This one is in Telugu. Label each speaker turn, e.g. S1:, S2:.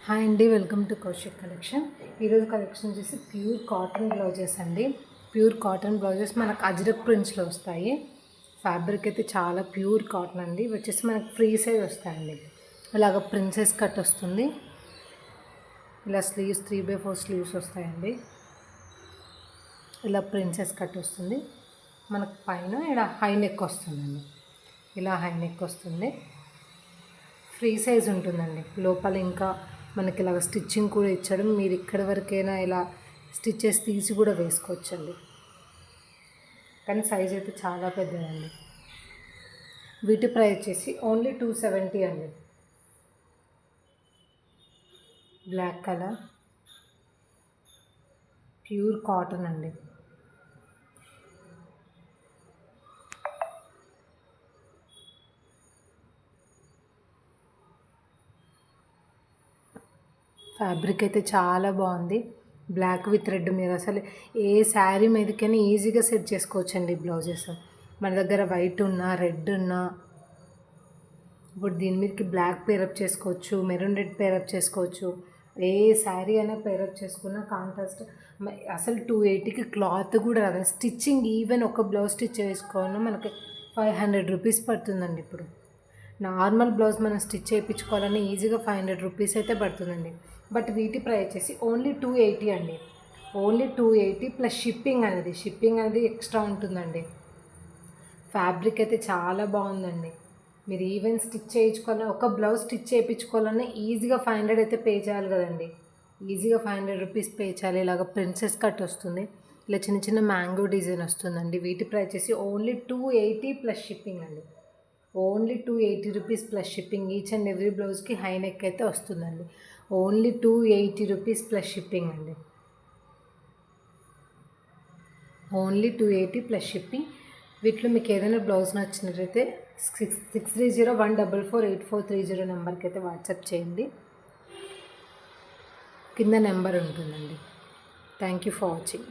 S1: హాయ్ అండి, వెల్కమ్ టు కౌశిక్ కలెక్షన్. ఈరోజు కలెక్షన్ వచ్చేసి ప్యూర్ కాటన్ బ్లౌజెస్ అండి. ప్యూర్ కాటన్ బ్లౌజెస్ మనకు అజ్రక్ ప్రింట్స్లో వస్తాయి. ఫ్యాబ్రిక్ అయితే చాలా ప్యూర్ కాటన్ అండి. ఇవి వచ్చేసి మనకు ఫ్రీ సైజ్ వస్తాయండి. ఇలాగ ప్రిన్సెస్ కట్ వస్తుంది. ఇలా స్లీవ్స్ 3/4 స్లీవ్స్ వస్తాయండి. ఇలా ప్రిన్సెస్ కట్ వస్తుంది. మనకు పైన ఇలా హై నెక్ వస్తుందండి. ఇలా హై నెక్ వస్తుంది. ఫ్రీ సైజ్ ఉంటుందండి. లోపల ఇంకా మనకి ఇలాగ స్టిచ్చింగ్ కూడా ఇచ్చాడు. మీరు ఇక్కడి వరకైనా ఇలా స్టిచెస్ తీసి కూడా వేసుకోవచ్చండి. కానీ సైజ్ అయితే చాలా పెద్దదండి. వీటి ప్రైస్ వచ్చేసి ఓన్లీ 270 అండి. బ్లాక్ కలర్ ప్యూర్ కాటన్ అండి. ఫ్యాబ్రిక్ అయితే చాలా బాగుంది. బ్లాక్ విత్ రెడ్ మీద అసలు ఏ శారీ మీదకైనా ఈజీగా సెట్ చేసుకోవచ్చండి బ్లౌజెస్. మన దగ్గర వైట్ ఉన్నా రెడ్ ఉన్నా ఇప్పుడు దీని మీదకి బ్లాక్ పేరప్ చేసుకోవచ్చు, మెరూన్ రెడ్ పేరప్ చేసుకోవచ్చు. ఏ శారీ అయినా పేరప్ చేసుకున్న కాంట్రాస్ట్. అసలు 280కి క్లాత్ కూడా రాదు. స్టిచ్చింగ్ ఈవెన్ ఒక బ్లౌజ్ స్టిచ్ వేసుకోవాలన్నా మనకి 500 రూపీస్ పడుతుందండి. ఇప్పుడు నార్మల్ బ్లౌజ్ మనం స్టిచ్ చేయించుకోవాలని ఈజీగా 500 రూపీస్ అయితే పడుతుందండి. బట్ వీటి ప్రైస్ వచ్చేసి ఓన్లీ 280 అండి. ఓన్లీ 280 ప్లస్ షిప్పింగ్ అనేది ఎక్స్ట్రా ఉంటుందండి. ఫ్యాబ్రిక్ అయితే చాలా బాగుందండి. మీరు ఈవెన్ స్టిచ్ చేయించుకోవాలన్నా, ఒక బ్లౌజ్ స్టిచ్ చేయించుకోవాలన్నా ఈజీగా 500 అయితే పే చేయాలి కదండి. ఈజీగా 500 రూపీస్ పే చేయాలి. ఇలాగ ప్రిన్సెస్ కట్ వస్తుంది. ఇలా చిన్న చిన్న మ్యాంగో డిజైన్ వస్తుందండి. వీటి ప్రైస్ వచ్చేసి ఓన్లీ 280 ప్లస్ షిప్పింగ్ అండి. Only 280 rupees plus shipping. Each and every బ్లౌజ్కి హై నెక్ అయితే వస్తుందండి. ఓన్లీ 280 రూపీస్ ప్లస్ షిప్పింగ్ అండి. Only 280 plus shipping. వీటిలో మీకు ఏదైనా బ్లౌజ్ నచ్చినట్లయితే 6301448430 నెంబర్కి అయితే వాట్సాప్ చేయండి. కింద నెంబర్ ఉంటుందండి. Thank you for watching.